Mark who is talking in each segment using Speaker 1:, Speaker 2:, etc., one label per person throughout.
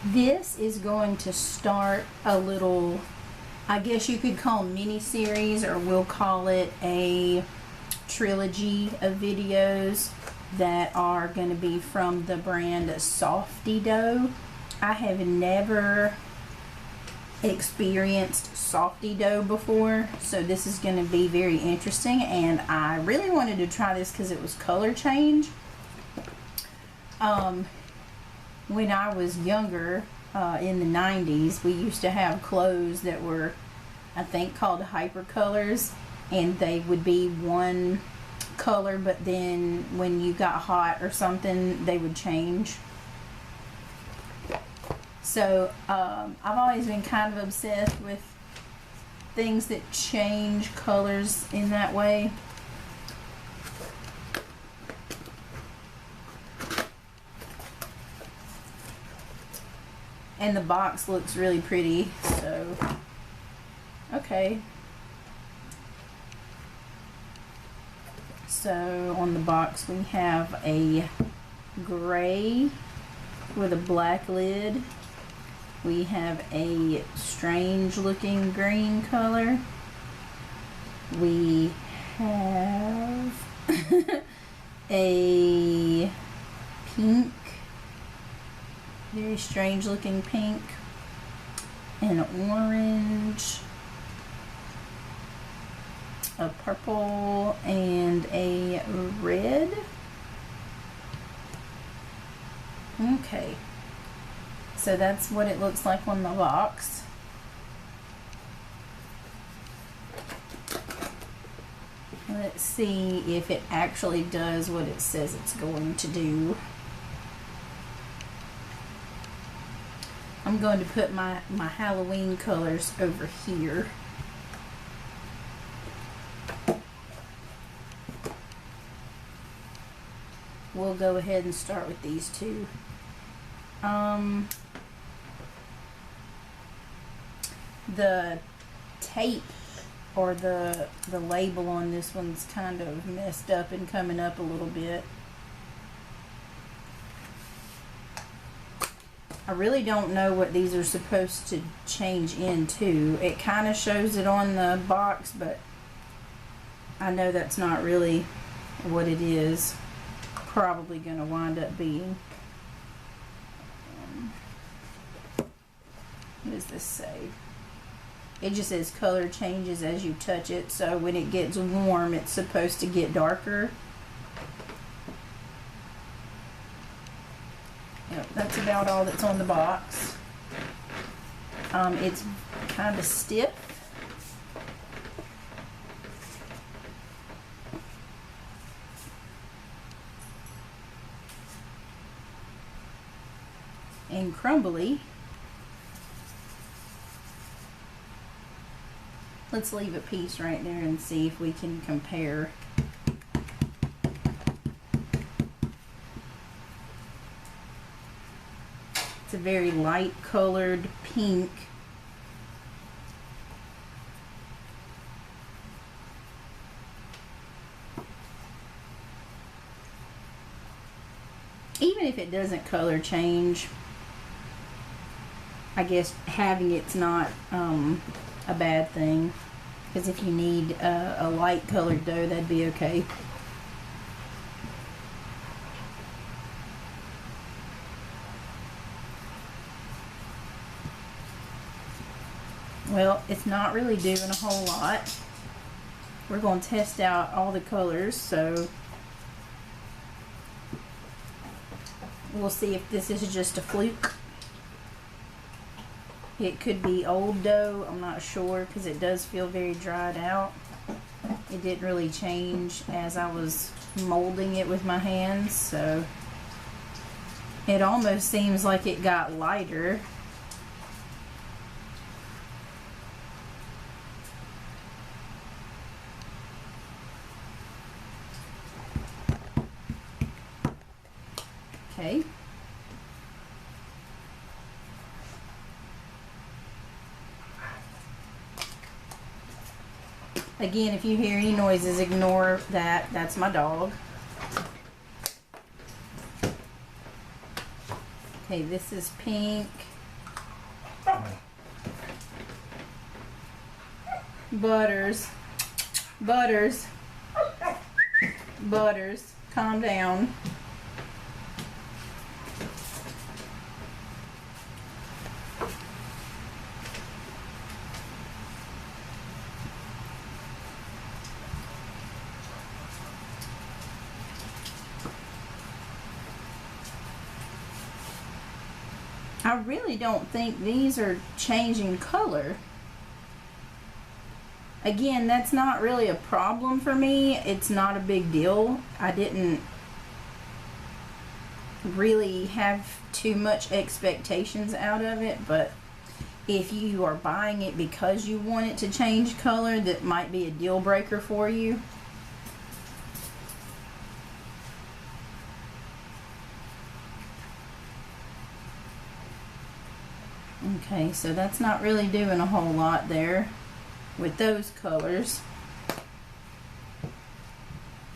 Speaker 1: This is going to start a little, I guess you could call mini series, or we'll call it a trilogy of videos that are going to be from the brand Softy Dough. I have never experienced Softy Dough before, so this is going to be very interesting, and I really wanted to try this because it was color change. When I was younger, in the 90s, we used to have clothes that were, I think, called hyper colors, and they would be one color, but then when you got hot or something, they would change. So I've always been kind of obsessed with things that change colors in that way. And the box looks really pretty, so okay. So on the box we have a gray with a black lid. We have a strange looking green color. We have a pink, very strange looking pink, an orange, a purple, and a red. Okay, so that's what it looks like on the box. Let's see if it actually does what it says it's going to do. I'm going to put my Halloween colors over here. We'll go ahead and start with these two. The tape or the label on this one's kind of messed up and coming up a little bit. I really don't know what these are supposed to change into. It kind of shows it on the box, but I know that's not really what it is probably going to wind up being. What does this say? It just says color changes as you touch it, so when it gets warm it's supposed to get darker. Yep, that's about all that's on the box. It's kind of stiff. And crumbly. Let's leave a piece right there and see if we can compare. It's a very light colored pink. Even if it doesn't color change, I guess having it's not a bad thing, because if you need a light colored dough, that'd be okay. Well, it's not really doing a whole lot. We're going to test out all the colors, so we'll see if this is just a fluke. It could be old dough, I'm not sure, because it does feel very dried out. It didn't really change as I was molding it with my hands, so it almost seems like it got lighter. Okay. Again, if you hear any noises, ignore that. That's my dog. Okay, this is pink. Butters. Butters. Butters. Calm down. I really don't think these are changing color. Again, that's not really a problem for me. It's not a big deal. I didn't really have too much expectations out of it, but if you are buying it because you want it to change color, that might be a deal breaker for you. Okay, so that's not really doing a whole lot there with those colors.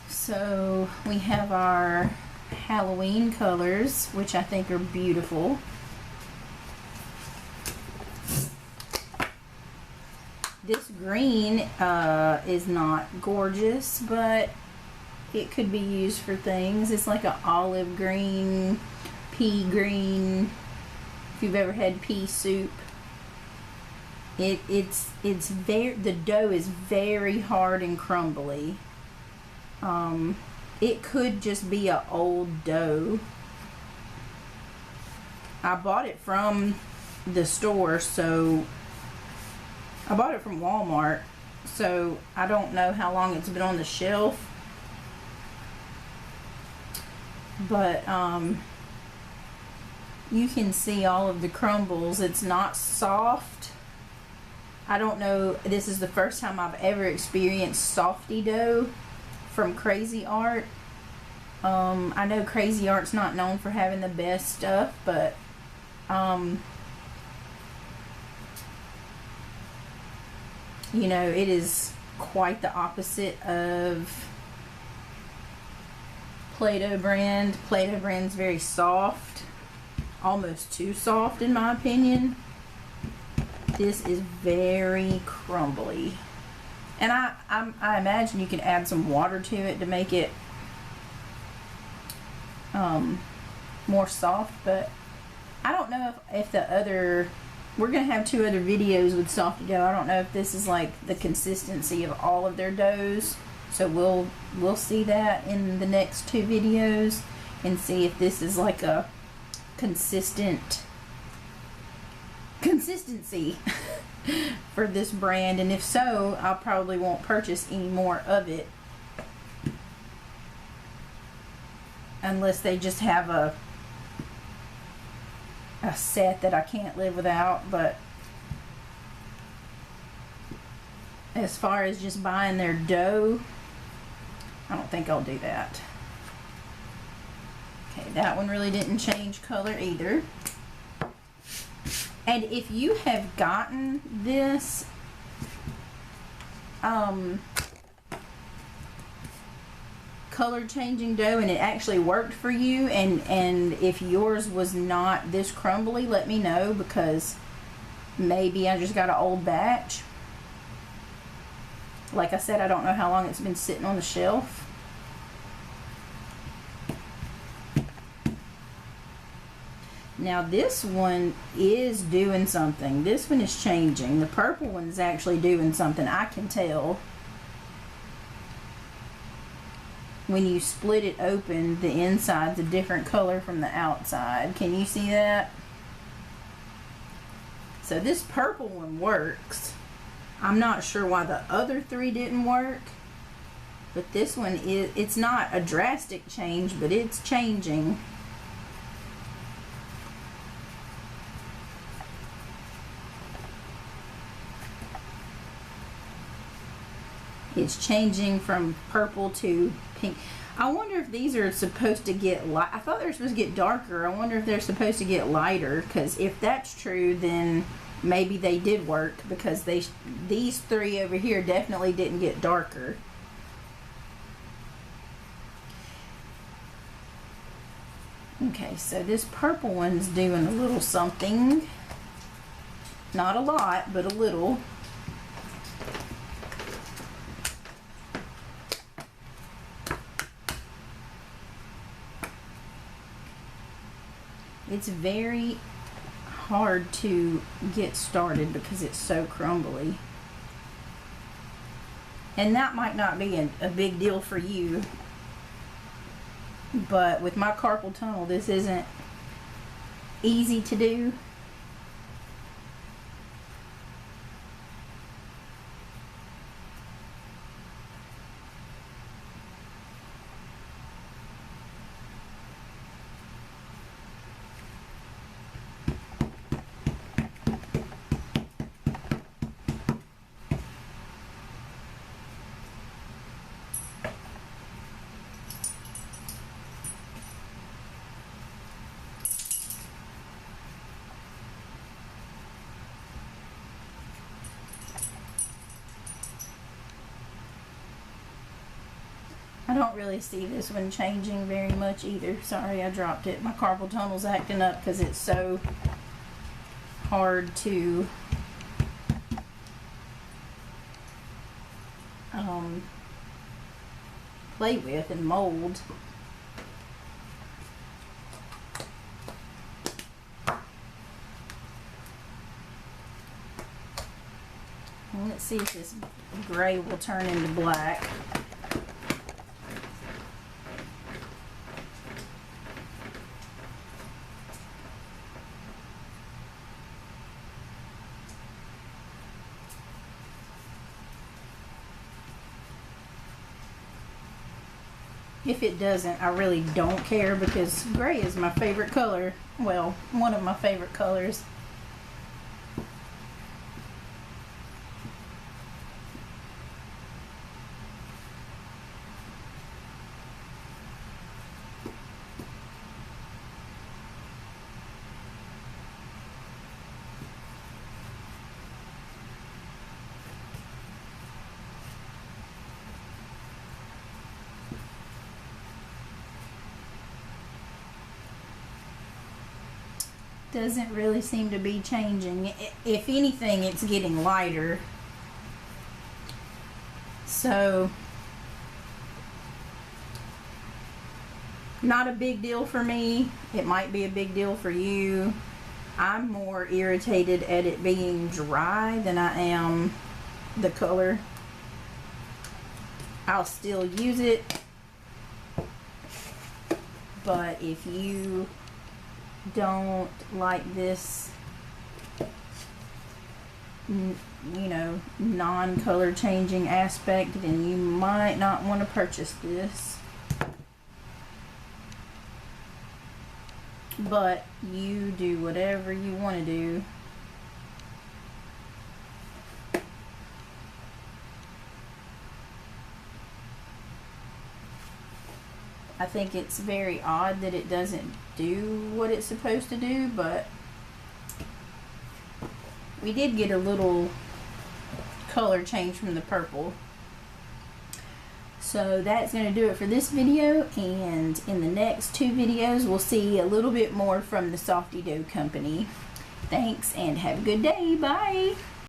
Speaker 1: So we have our Halloween colors, which I think are beautiful. This green is not gorgeous, but it could be used for things. It's like an olive green, pea green. If you've ever had pea soup, it's very, the dough is very hard and crumbly. It could just be an old dough. I bought it from the store, so I bought it from Walmart, so I don't know how long it's been on the shelf, but you can see all of the crumbles. It's not soft. I don't know, this is the first time I've ever experienced softy dough from Crazy Art. I know Crazy Art's not known for having the best stuff, but you know, it is quite the opposite of Play-Doh brand. Play-Doh brand's very soft, almost too soft in my opinion. This is very crumbly, and I imagine you can add some water to it to make it more soft, but I don't know if the other, we're gonna have 2 other videos with softy dough. I don't know if this is like the consistency of all of their doughs, so we'll see that in the next 2 videos and see if this is like a consistency for this brand, and if so, I probably won't purchase any more of it unless they just have a set that I can't live without. But as far as just buying their dough, I don't think I'll do that. Okay, that one really didn't change color either. And if you have gotten this color changing dough and it actually worked for you, and if yours was not this crumbly, let me know, because maybe I just got an old batch. Like I said, I don't know how long it's been sitting on the shelf. Now this one is doing something. This one is changing. The purple one's actually doing something. I can tell. When you split it open, the inside's a different color from the outside. Can you see that? So this purple one works. I'm not sure why the other 3 didn't work, but this one is, it's not a drastic change, but it's changing. It's changing from purple to pink. I wonder if these are supposed to get light. I thought they were supposed to get darker. I wonder if they're supposed to get lighter, because if that's true, then maybe they did work, because these 3 over here definitely didn't get darker. Okay, so this purple one's doing a little something. Not a lot, but a little. It's very hard to get started because it's so crumbly. And that might not be a big deal for you, but with my carpal tunnel, this isn't easy to do. I don't really see this one changing very much either. Sorry, I dropped it. My carpal tunnel's acting up because it's so hard to play with and mold. And let's see if this gray will turn into black. If it doesn't, I really don't care because gray is my favorite color. Well, one of my favorite colors. Doesn't really seem to be changing. If anything, it's getting lighter. So, not a big deal for me. It might be a big deal for you. I'm more irritated at it being dry than I am the color. I'll still use it, but if you don't like this, you know, non-color changing aspect, then you might not want to purchase this. But you do whatever you want to do. I think it's very odd that it doesn't do what it's supposed to do, but we did get a little color change from the purple. So that's going to do it for this video, and in the next two videos we'll see a little bit more from the Softy Dough Company. Thanks and have a good day. Bye.